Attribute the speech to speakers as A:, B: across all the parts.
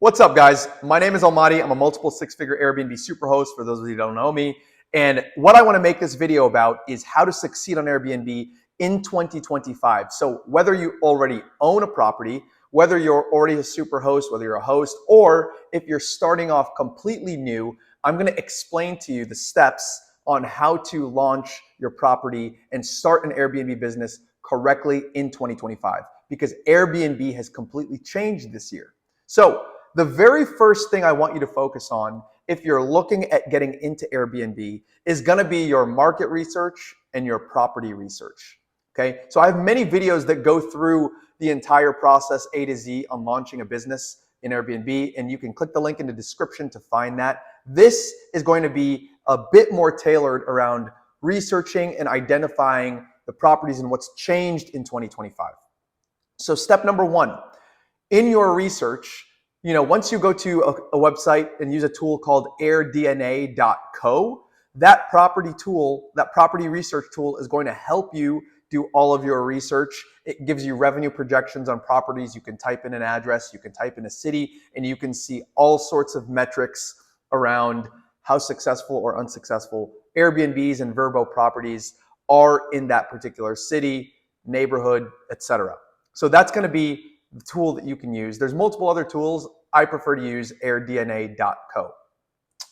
A: What's up, guys? My name is Almahdi. I'm a multiple six-figure Airbnb superhost for those of you who don't know me. And what I want to make this video about is how to succeed on Airbnb in 2025. So whether you already own a property, whether you're already a superhost, whether you're a host, or if you're starting off completely new, I'm going to explain to you the steps on how to launch your property and start an Airbnb business correctly in 2025, because Airbnb has completely changed this year. So the very first thing I want you to focus on if you're looking at getting into Airbnb is going to be your market research and your property research. Okay, so I have many videos that go through the entire process A to Z on launching a business in Airbnb, and you can click the link in the description to find that. This is going to be a bit more tailored around researching and identifying the properties and what's changed in 2025. So step number one, in your research, once you go to a website and use a tool called airdna.co, that property research tool is going to help you do all of your research. It gives you revenue projections on properties. You can type in an address, you can type in a city, and you can see all sorts of metrics around how successful or unsuccessful Airbnbs and Vrbo properties are in that particular city, neighborhood, etc. So that's going to be the tool that you can use. There's multiple other tools. I prefer to use airdna.co.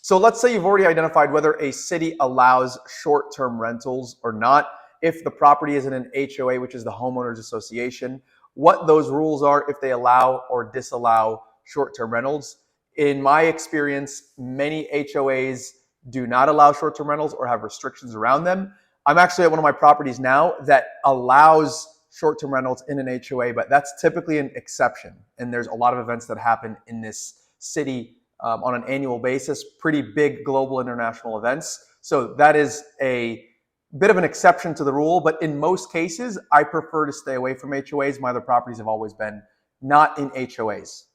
A: So let's say you've already identified whether a city allows short-term rentals or not. If the property is in an HOA, which is the homeowners association, what those rules are, if they allow or disallow short-term rentals. In my experience, many HOAs do not allow short-term rentals or have restrictions around them. I'm actually at one of my properties now that allows short-term rentals in an HOA, but that's typically an exception. And there's a lot of events that happen in this city on an annual basis, pretty big global international events. So that is a bit of an exception to the rule, but in most cases, I prefer to stay away from HOAs. My other properties have always been not in HOAs.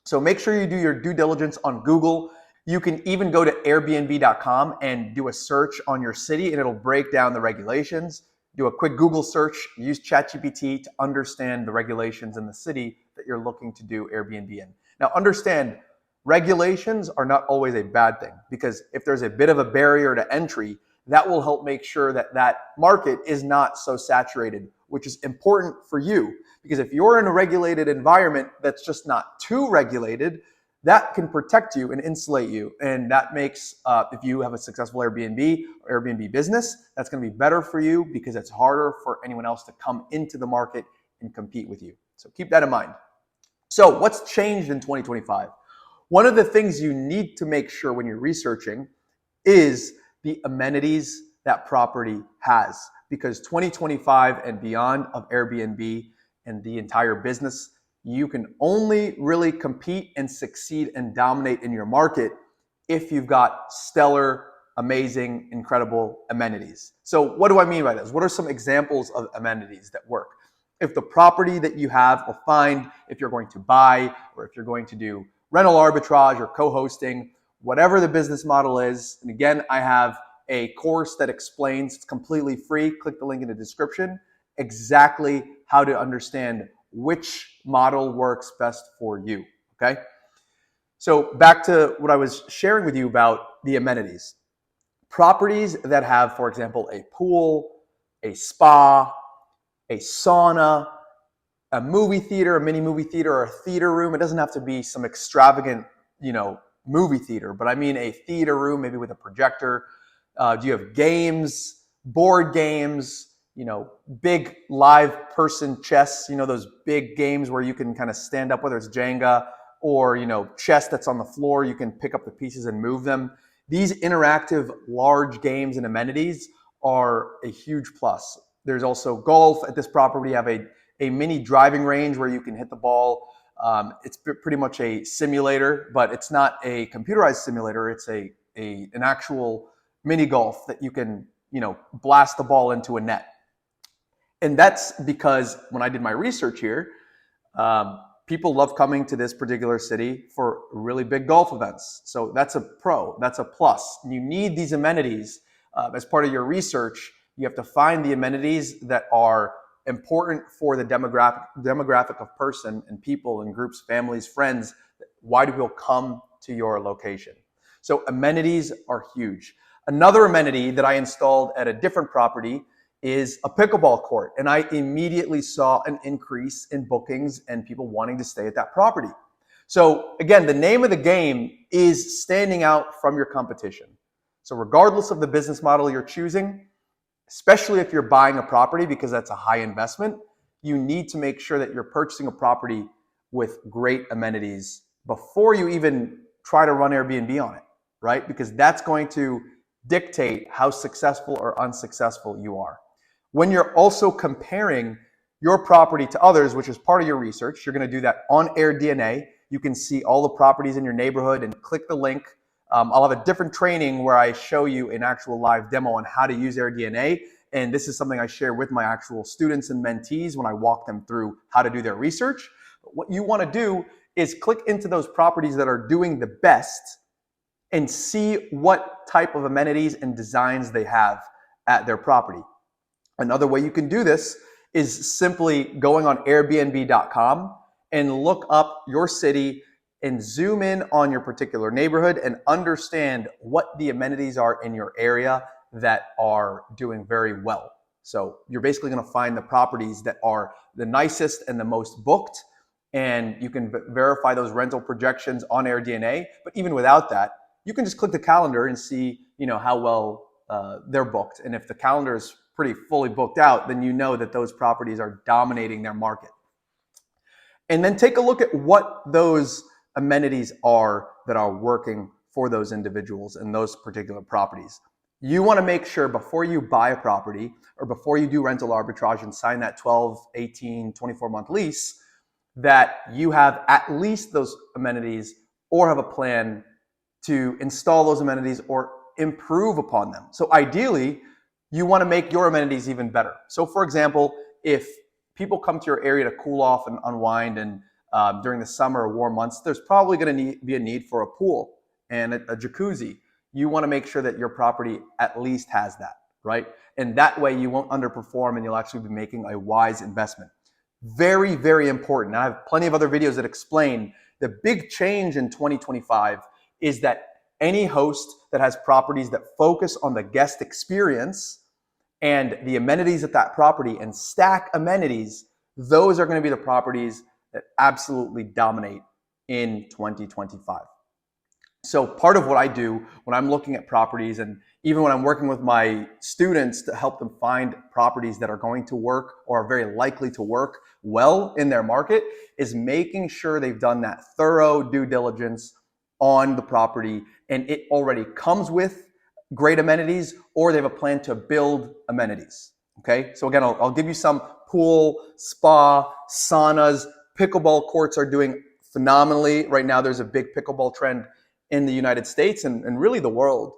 A: So make sure you do your due diligence on Google. You can even go to airbnb.com and do a search on your city, and it'll break down the regulations. Do a quick Google search, use ChatGPT to understand the regulations in the city that you're looking to do Airbnb in. Now understand, regulations are not always a bad thing, because if there's a bit of a barrier to entry, that will help make sure that that market is not so saturated, which is important for you. Because if you're in a regulated environment that's just not too regulated, that can protect you and insulate you. And that makes, if you have a successful Airbnb or Airbnb business, that's going to be better for you because it's harder for anyone else to come into the market and compete with you. So keep that in mind. So what's changed in 2025? One of the things you need to make sure when you're researching is the amenities that property has, because 2025 and beyond of Airbnb and the entire business, you can only really compete and succeed and dominate in your market if you've got stellar, amazing, incredible amenities. So what do I mean by this? What are some examples of amenities that work? If the property that you have, or find if you're going to buy, or if you're going to do rental arbitrage or co-hosting, whatever the business model is. And again, I have a course that explains, it's completely free. Click the link in the description, exactly how to understand which model works best for you, okay? So back to what I was sharing with you about the amenities. Properties that have, for example, a pool, a spa, a sauna, a movie theater, a mini movie theater, or a theater room. It doesn't have to be some extravagant, movie theater, but I mean a theater room, maybe with a projector. Do you have games, board games, big live person chess, those big games where you can kind of stand up, whether it's Jenga or, chess that's on the floor, you can pick up the pieces and move them. These interactive large games and amenities are a huge plus. There's also golf. At this property, you have a mini driving range where you can hit the ball. It's pretty much a simulator, but it's not a computerized simulator. It's an actual mini golf that you can, blast the ball into a net. And that's because when I did my research here, people love coming to this particular city for really big golf events. So that's a pro, that's a plus. You need these amenities as part of your research. You have to find the amenities that are important for the demographic of person and people and groups, families, friends Why do people come to your location? So amenities are huge. Another amenity that I installed at a different property is a pickleball court. And I immediately saw an increase in bookings and people wanting to stay at that property. So again, the name of the game is standing out from your competition. So regardless of the business model you're choosing, especially if you're buying a property because that's a high investment, you need to make sure that you're purchasing a property with great amenities before you even try to run Airbnb on it, right? Because that's going to dictate how successful or unsuccessful you are. When you're also comparing your property to others, which is part of your research, you're going to do that on AirDNA. You can see all the properties in your neighborhood and click the link. I'll have a different training where I show you an actual live demo on how to use AirDNA. And this is something I share with my actual students and mentees when I walk them through how to do their research. But what you want to do is click into those properties that are doing the best and see what type of amenities and designs they have at their property. Another way you can do this is simply going on Airbnb.com and look up your city and zoom in on your particular neighborhood and understand what the amenities are in your area that are doing very well. So you're basically going to find the properties that are the nicest and the most booked, and you can verify those rental projections on AirDNA. But even without that, you can just click the calendar and see, how well they're booked. And if the calendar is pretty fully booked out, then you know that those properties are dominating their market. And then take a look at what those amenities are that are working for those individuals and those particular properties. You want to make sure before you buy a property or before you do rental arbitrage and sign that 12, 18, 24-month lease, that you have at least those amenities or have a plan to install those amenities or improve upon them. So ideally, you want to make your amenities even better. So for example, if people come to your area to cool off and unwind and during the summer or warm months, there's probably going to be a need for a pool and a jacuzzi. You want to make sure that your property at least has that, right? And that way you won't underperform and you'll actually be making a wise investment. Very, very important. I have plenty of other videos that explain the big change in 2025 is that any host that has properties that focus on the guest experience and the amenities at that property and stack amenities, those are going to be the properties that absolutely dominate in 2025. So part of what I do when I'm looking at properties and even when I'm working with my students to help them find properties that are going to work or are very likely to work well in their market is making sure they've done that thorough due diligence on the property and it already comes with great amenities or they have a plan to build amenities. Okay, so again, I'll give you some pool, spa, saunas, pickleball courts are doing phenomenally. Right now, there's a big pickleball trend in the United States and really the world.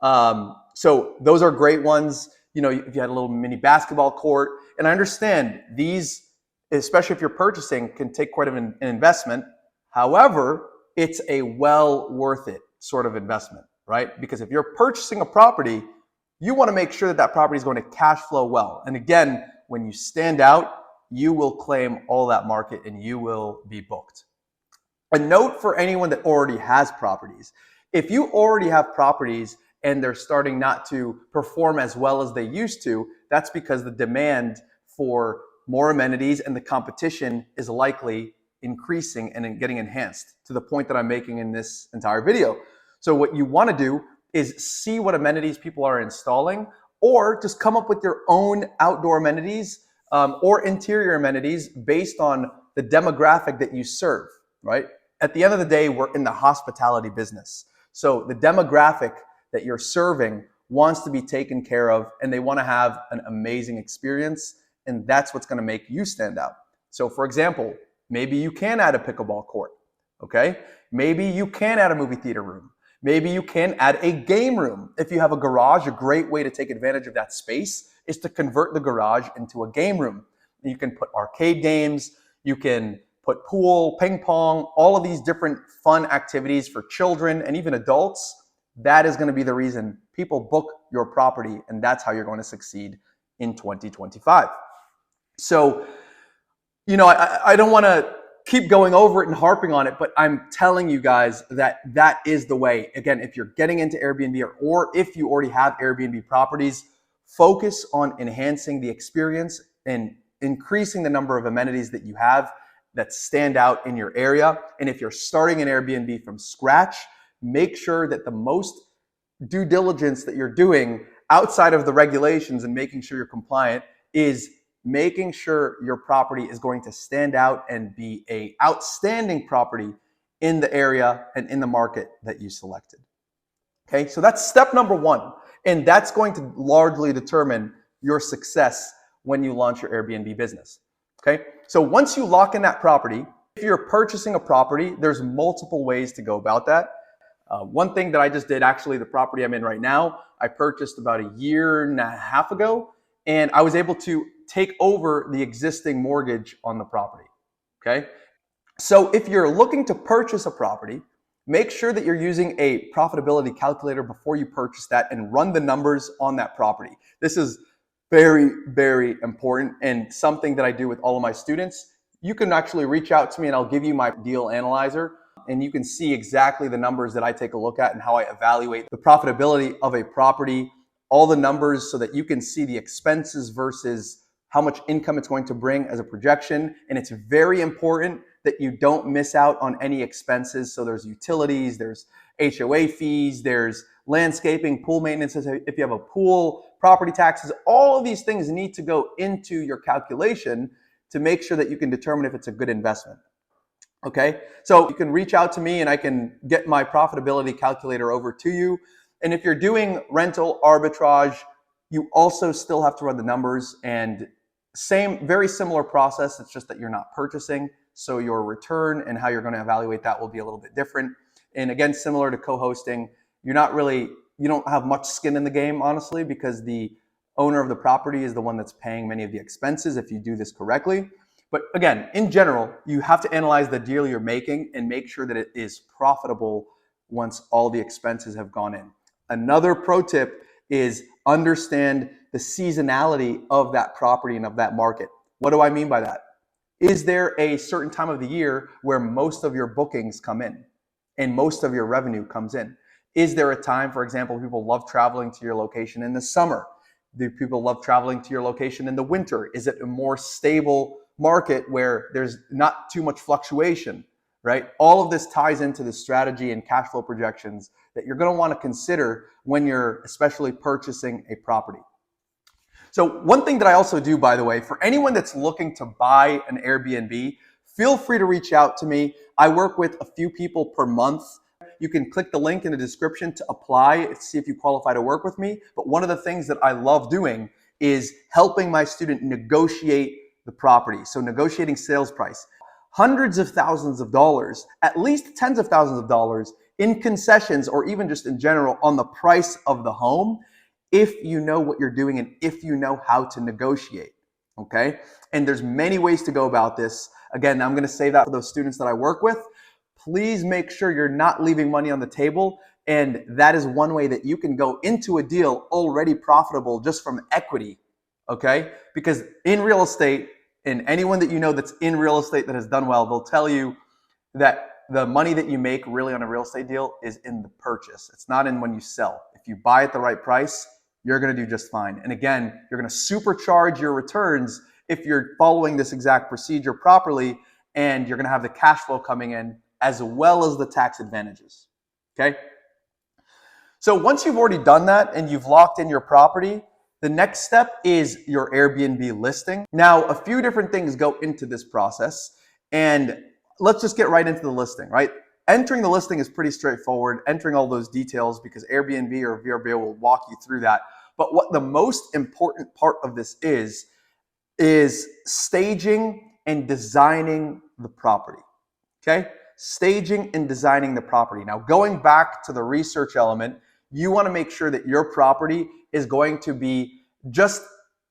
A: So those are great ones. If you had a little mini basketball court, and I understand these, especially if you're purchasing, can take quite an investment. However, it's a well worth it sort of investment, right? Because if you're purchasing a property, you want to make sure that that property is going to cash flow well. And again, when you stand out, you will claim all that market and you will be booked. A note for anyone that already has properties. If you already have properties and they're starting not to perform as well as they used to, that's because the demand for more amenities and the competition is likely increasing and getting enhanced to the point that I'm making in this entire video. So what you want to do is see what amenities people are installing or just come up with your own outdoor amenities or interior amenities based on the demographic that you serve, right? At the end of the day, we're in the hospitality business. So the demographic that you're serving wants to be taken care of and they want to have an amazing experience. And that's what's going to make you stand out. So for example, maybe you can add a pickleball court, okay? Maybe you can add a movie theater room. Maybe you can add a game room. If you have a garage, a great way to take advantage of that space is to convert the garage into a game room. You can put arcade games, you can put pool, ping pong, all of these different fun activities for children and even adults. That is going to be the reason people book your property, and that's how you're going to succeed in 2025. So, I don't want to keep going over it and harping on it, but I'm telling you guys that that is the way. Again, if you're getting into Airbnb or if you already have Airbnb properties, focus on enhancing the experience and increasing the number of amenities that you have that stand out in your area. And if you're starting an Airbnb from scratch, make sure that the most due diligence that you're doing outside of the regulations and making sure you're compliant is making sure your property is going to stand out and be a outstanding property in the area and in the market that you selected. Okay, so that's step number one. And that's going to largely determine your success when you launch your Airbnb business. Okay, so once you lock in that property, if you're purchasing a property, there's multiple ways to go about that. One thing that I just did, actually, the property I'm in right now, I purchased about a year and a half ago, and I was able to take over the existing mortgage on the property. Okay, so if you're looking to purchase a property, make sure that you're using a profitability calculator before you purchase that and run the numbers on that property. This is very, very important and something that I do with all of my students. You can actually reach out to me and I'll give you my deal analyzer, and you can see exactly the numbers that I take a look at and how I evaluate the profitability of a property, all the numbers so that you can see the expenses versus how much income it's going to bring as a projection. And it's very important that you don't miss out on any expenses. So there's utilities, there's HOA fees, there's landscaping, pool maintenance, if you have a pool, property taxes, all of these things need to go into your calculation to make sure that you can determine if it's a good investment. Okay, so you can reach out to me and I can get my profitability calculator over to you. And if you're doing rental arbitrage, you also still have to run the numbers, and very similar process. It's just that you're not purchasing. So your return and how you're going to evaluate that will be a little bit different. And again, similar to co-hosting, you don't have much skin in the game, honestly, because the owner of the property is the one that's paying many of the expenses if you do this correctly. But again, in general, you have to analyze the deal you're making and make sure that it is profitable once all the expenses have gone in. Another pro tip is understand the seasonality of that property and of that market. What do I mean by that? Is there a certain time of the year where most of your bookings come in and most of your revenue comes in? Is there a time, for example, people love traveling to your location in the summer? Do people love traveling to your location in the winter? Is it a more stable market where there's not too much fluctuation, right? All of this ties into the strategy and cash flow projections that you're going to want to consider when you're especially purchasing a property. So one thing that I also do, by the way, for anyone that's looking to buy an Airbnb, feel free to reach out to me. I work with a few people per month. You can click the link in the description to apply to see if you qualify to work with me. But one of the things that I love doing is helping my student negotiate the property. So negotiating sales price. Hundreds of thousands of dollars, at least tens of thousands of dollars in concessions or even just in general on the price of the home if you know what you're doing and if you know how to negotiate, okay? And there's many ways to go about this. Again, I'm gonna say that for those students that I work with. Please make sure you're not leaving money on the table, and that is one way that you can go into a deal already profitable just from equity, okay? Because in real estate, and anyone that you know that's in real estate that has done well, they'll tell you that the money that you make really on a real estate deal is in the purchase. It's not in when you sell. If you buy at the right price, you're gonna do just fine. And again, you're gonna supercharge your returns if you're following this exact procedure properly, and you're gonna have the cash flow coming in as well as the tax advantages, okay? So once you've already done that and you've locked in your property, the next step is your Airbnb listing. Now, a few different things go into this process, and let's just get right into the listing, right? Entering the listing is pretty straightforward, entering all those details, because Airbnb or VRBO will walk you through that. But what the most important part of this is staging and designing the property, okay? Staging and designing the property. Now, going back to the research element, you want to make sure that your property is going to be just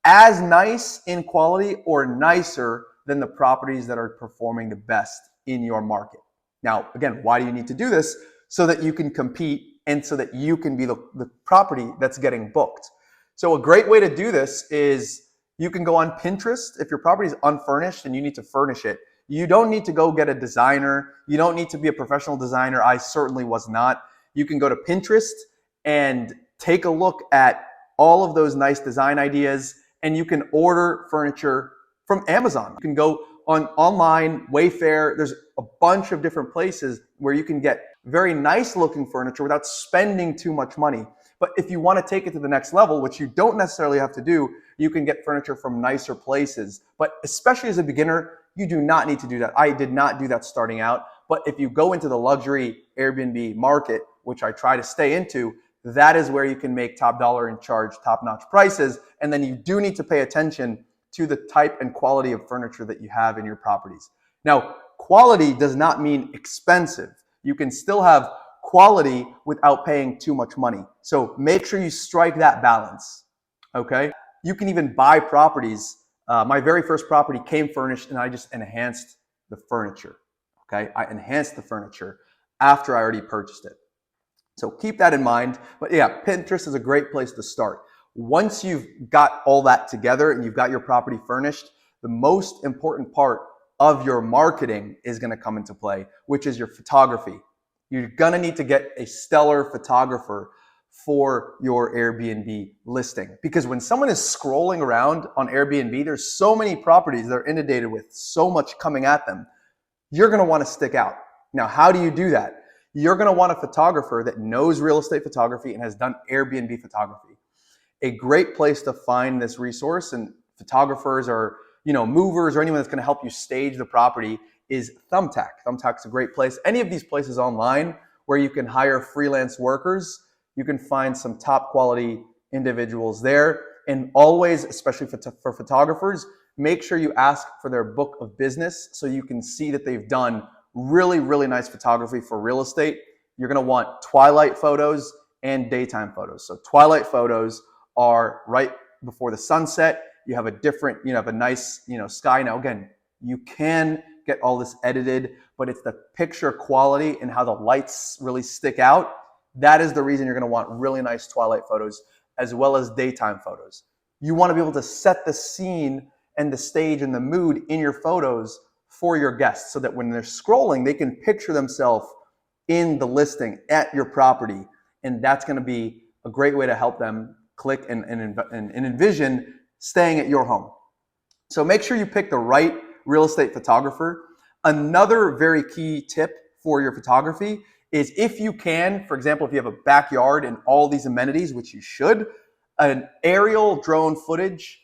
A: as nice in quality or nicer than the properties that are performing the best in your market. Now, again, why do you need to do this? So that you can compete and so that you can be the property that's getting booked. So a great way to do this is you can go on Pinterest. If your property is unfurnished and you need to furnish it, You don't need to go get a designer. You don't need to be a professional designer. I certainly was not. You can go to Pinterest and take a look at all of those nice design ideas, and you can order furniture from Amazon. You can go on online, Wayfair. There's a bunch of different places where you can get very nice looking furniture without spending too much money. But if you want to take it to the next level, which you don't necessarily have to do, you can get furniture from nicer places. But especially as a beginner, you do not need to do that. I did not do that starting out. But if you go into the luxury Airbnb market, which I try to stay into, that is where you can make top dollar and charge top-notch prices. And then you do need to pay attention to the type and quality of furniture that you have in your properties. Now, quality does not mean expensive. You can still have quality without paying too much money. So make sure you strike that balance, okay? You can even buy properties. My very first property came furnished and I just enhanced the furniture, okay? I enhanced the furniture after I already purchased it. So keep that in mind. But yeah, Pinterest is a great place to start. Once you've got all that together and you've got your property furnished, the most important part of your marketing is going to come into play, which is your photography. You're going to need to get a stellar photographer for your Airbnb listing, because when someone is scrolling around on Airbnb, there's so many properties they're inundated with, so much coming at them. You're going to want to stick out. Now, how do you do that? You're going to want a photographer that knows real estate photography and has done Airbnb photography. A great place to find this resource, and photographers or movers or anyone that's going to help you stage the property, is Thumbtack. Thumbtack's a great place. Any of these places online where you can hire freelance workers, you can find some top quality individuals there. And always, especially for photographers, make sure you ask for their book of business so you can see that they've done really, really nice photography for real estate. You're going to want twilight photos and daytime photos. So twilight photos are right before the sunset. You have a different, have a nice, sky. Now, again, you can get all this edited, but it's the picture quality and how the lights really stick out. That is the reason you're going to want really nice twilight photos as well as daytime photos. You want to be able to set the scene and the stage and the mood in your photos for your guests so that when they're scrolling, they can picture themselves in the listing at your property. And that's going to be a great way to help them click and envision staying at your home. So make sure you pick the right real estate photographer. Another very key tip for your photography is, if you can, for example, if you have a backyard and all these amenities, which you should, an aerial drone footage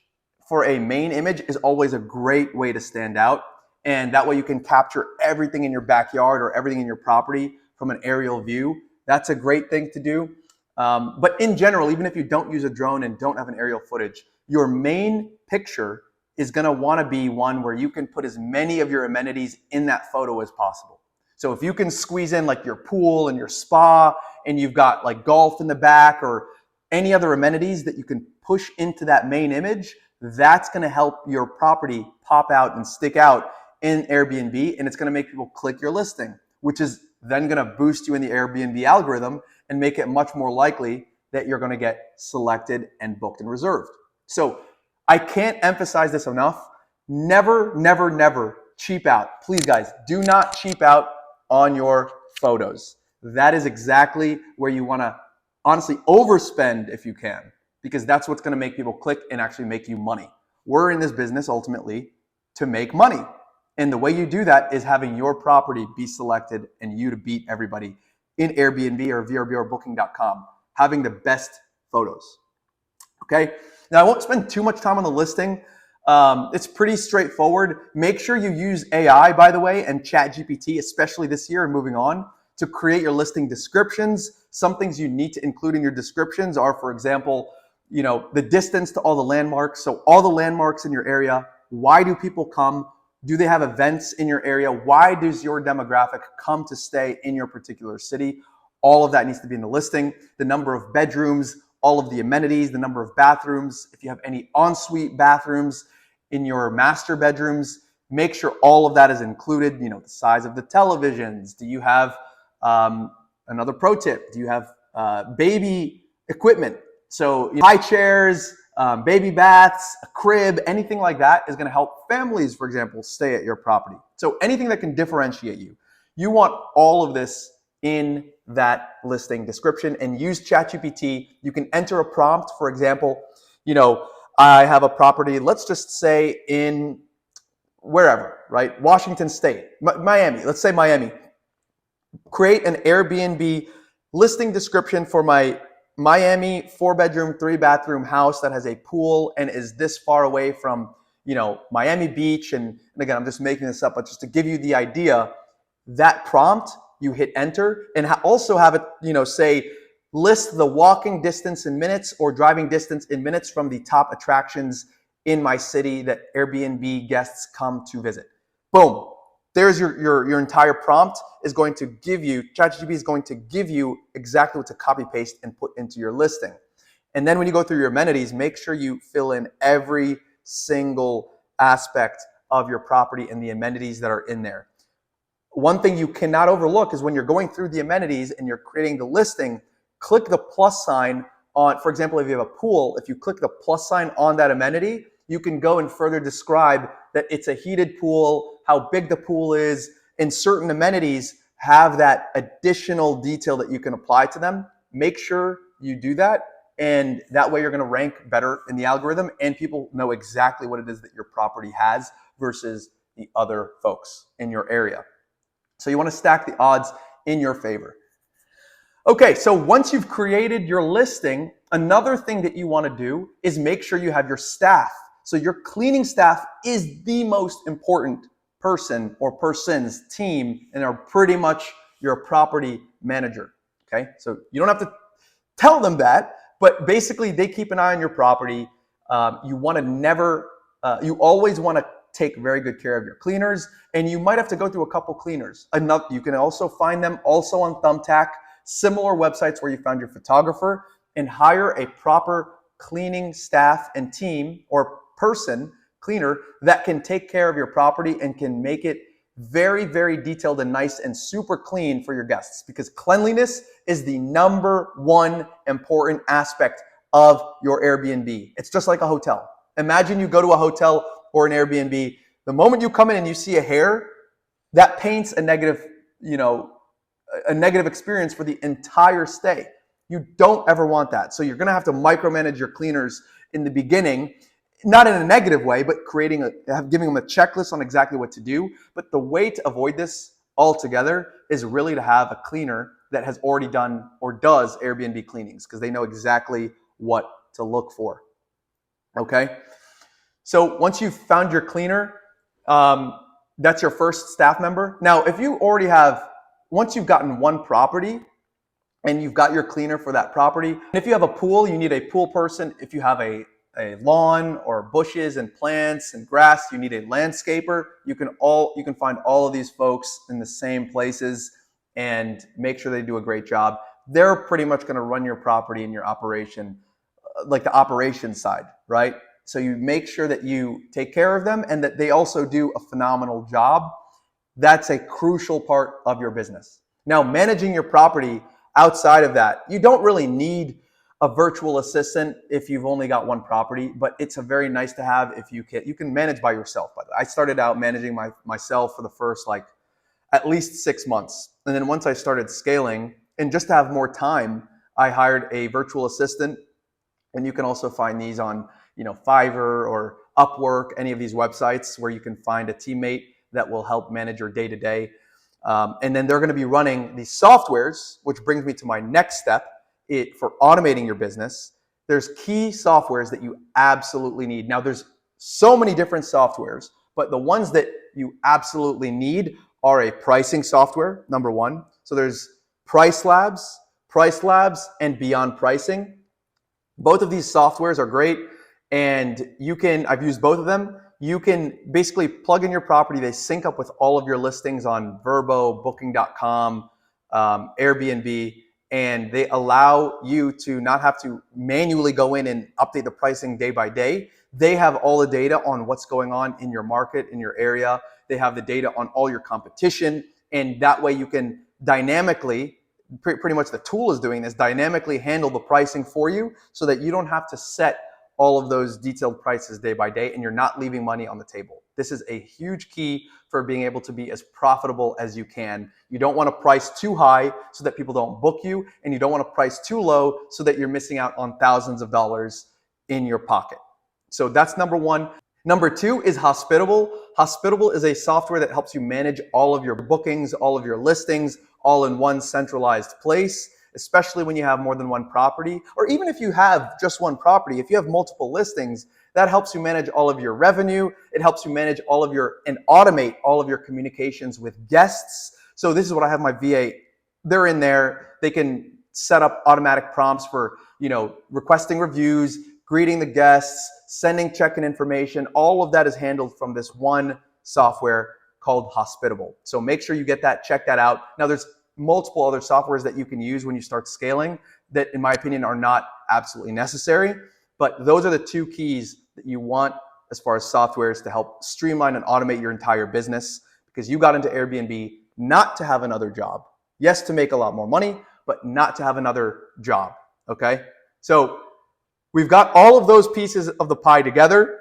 A: for a main image is always a great way to stand out. And that way you can capture everything in your backyard or everything in your property from an aerial view. That's a great thing to do. But in general, even if you don't use a drone and don't have an aerial footage, your main picture is going to want to be one where you can put as many of your amenities in that photo as possible. So if you can squeeze in like your pool and your spa, and you've got like golf in the back or any other amenities that you can push into that main image, that's going to help your property pop out and stick out in Airbnb, and it's going to make people click your listing, which is then going to boost you in the Airbnb algorithm and make it much more likely that you're going to get selected and booked and reserved. So I can't emphasize this enough. Never, never, never cheap out. Please, guys, do not cheap out on your photos. That is exactly where you want to honestly overspend if you can, because that's what's going to make people click and actually make you money. We're in this business ultimately to make money. And the way you do that is having your property be selected and you to beat everybody in Airbnb or VRBOrbooking.com, having the best photos. Okay. Now, I won't spend too much time on the listing. It's pretty straightforward. Make sure you use AI, by the way, and ChatGPT, especially this year and moving on, to create your listing descriptions. Some things you need to include in your descriptions are, for example, the distance to all the landmarks. So all the landmarks in your area, why do people come? Do they have events in your area? Why does your demographic come to stay in your particular city? All of that needs to be in the listing. The number of bedrooms, all of the amenities, the number of bathrooms. If you have any ensuite bathrooms in your master bedrooms, make sure all of that is included. The size of the televisions. Do you have another pro tip? Do you have baby equipment? So high chairs, baby baths, a crib, anything like that is going to help families, for example, stay at your property. So anything that can differentiate you. You want all of this in that listing description, and use ChatGPT. You can enter a prompt. For example, I have a property, let's just say in wherever, right? Washington State, Miami, let's say Miami. Create an Airbnb listing description for my Miami 4-bedroom, 3-bathroom house that has a pool and is this far away from, Miami Beach. And again, I'm just making this up, but just to give you the idea, that prompt, you hit enter, and also have it, say, list the walking distance in minutes or driving distance in minutes from the top attractions in my city that Airbnb guests come to visit. Boom. There's your entire prompt is going to give you, ChatGPT is going to give you exactly what to copy paste and put into your listing. And then when you go through your amenities, make sure you fill in every single aspect of your property and the amenities that are in there. One thing you cannot overlook is when you're going through the amenities and you're creating the listing, click the plus sign on, for example, if you have a pool, if you click the plus sign on that amenity, you can go and further describe that it's a heated pool, how big the pool is, and certain amenities have that additional detail that you can apply to them. Make sure you do that, and that way you're going to rank better in the algorithm, and people know exactly what it is that your property has versus the other folks in your area. So you want to stack the odds in your favor. Okay, so once you've created your listing, another thing that you want to do is make sure you have your staff. So your cleaning staff is the most important person or person's team, and are pretty much your property manager. Okay, so you don't have to tell them that, but basically they keep an eye on your property. You always want to take very good care of your cleaners, and you might have to go through a couple cleaners. You can also find them also on Thumbtack, similar websites where you found your photographer, and hire a proper cleaning staff and team or person, cleaner, that can take care of your property and can make it very, very detailed and nice and super clean for your guests, because cleanliness is the #1 important aspect of your Airbnb. It's just like a hotel. Imagine you go to a hotel or an Airbnb, the moment you come in and you see a hair, that paints a negative experience for the entire stay. You don't ever want that. So you're going to have to micromanage your cleaners in the beginning, not in a negative way, but giving them a checklist on exactly what to do. But the way to avoid this altogether is really to have a cleaner that has already done or does Airbnb cleanings, because they know exactly what to look for. Okay? So once you've found your cleaner, that's your first staff member. Now, once you've gotten one property and you've got your cleaner for that property, and if you have a pool, you need a pool person. If you have a lawn or bushes and plants and grass, you need a landscaper. You can find all of these folks in the same places and make sure they do a great job. They're pretty much going to run your property and your operation, like the operations side, right? So you make sure that you take care of them and that they also do a phenomenal job. That's a crucial part of your business. Now, managing your property outside of that, you don't really need a virtual assistant if you've only got one property, but it's a very nice to have if you can manage by yourself. By the way, I started out managing myself for the first at least 6 months. And then once I started scaling, and just to have more time, I hired a virtual assistant. And you can also find these on Fiverr or Upwork, any of these websites where you can find a teammate that will help manage your day-to-day. And then they're going to be running these softwares, which brings me to my next step. For automating your business, there's key softwares that you absolutely need. Now, there's so many different softwares, but the ones that you absolutely need are a pricing software, #1. So there's Price Labs, and Beyond Pricing. Both of these softwares are great, and I've used both of them. You can basically plug in your property. They sync up with all of your listings on Vrbo, Booking.com, Airbnb, and they allow you to not have to manually go in and update the pricing day by day. They have all the data on what's going on in your market, in your area. They have the data on all your competition, and that way you can dynamically, pretty much the tool is doing this, dynamically handle the pricing for you so that you don't have to set all of those detailed prices day by day, and you're not leaving money on the table. This is a huge key for being able to be as profitable as you can. You don't want to price too high so that people don't book you, and you don't want to price too low so that you're missing out on thousands of dollars in your pocket. So that's number one. Number two is Hospitable. Hospitable is a software that helps you manage all of your bookings, all of your listings, all in one centralized place, especially when you have more than one property, or even if you have just one property. If you have multiple listings, that helps you manage all of your revenue. It helps you manage all of your, and automate all of your communications with guests. So this is what I have my VA. They're in there. They can set up automatic prompts for, requesting reviews, greeting the guests, sending check-in information. All of that is handled from this one software called Hospitable. So make sure you get that, check that out. Now there's multiple other softwares that you can use when you start scaling that, in my opinion, are not absolutely necessary. But those are the two keys that you want as far as softwares to help streamline and automate your entire business, because you got into Airbnb not to have another job. Yes, to make a lot more money, but not to have another job, okay? So we've got all of those pieces of the pie together.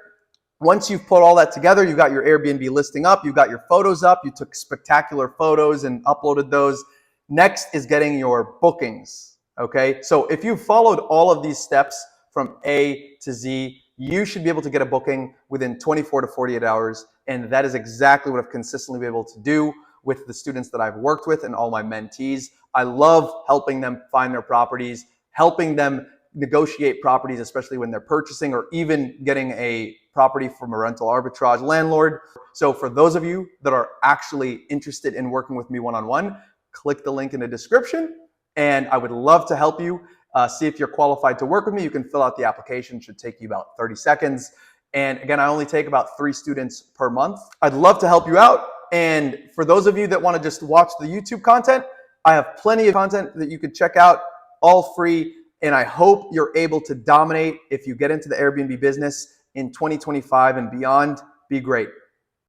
A: Once you've put all that together, you got your Airbnb listing up, you got your photos up, you took spectacular photos and uploaded those. Next is getting your bookings, okay? So if you've followed all of these steps from A to Z, you should be able to get a booking within 24 to 48 hours. And that is exactly what I've consistently been able to do with the students that I've worked with and all my mentees. I love helping them find their properties, helping them negotiate properties, especially when they're purchasing, or even getting a property from a rental arbitrage landlord. So for those of you that are actually interested in working with me one-on-one, click the link in the description, and I would love to help you. See if you're qualified to work with me. You can fill out the application. It should take you about 30 seconds. And again, I only take about 3 students per month. I'd love to help you out. And for those of you that want to just watch the YouTube content, I have plenty of content that you can check out, all free. And I hope you're able to dominate if you get into the Airbnb business in 2025 and beyond. Be great.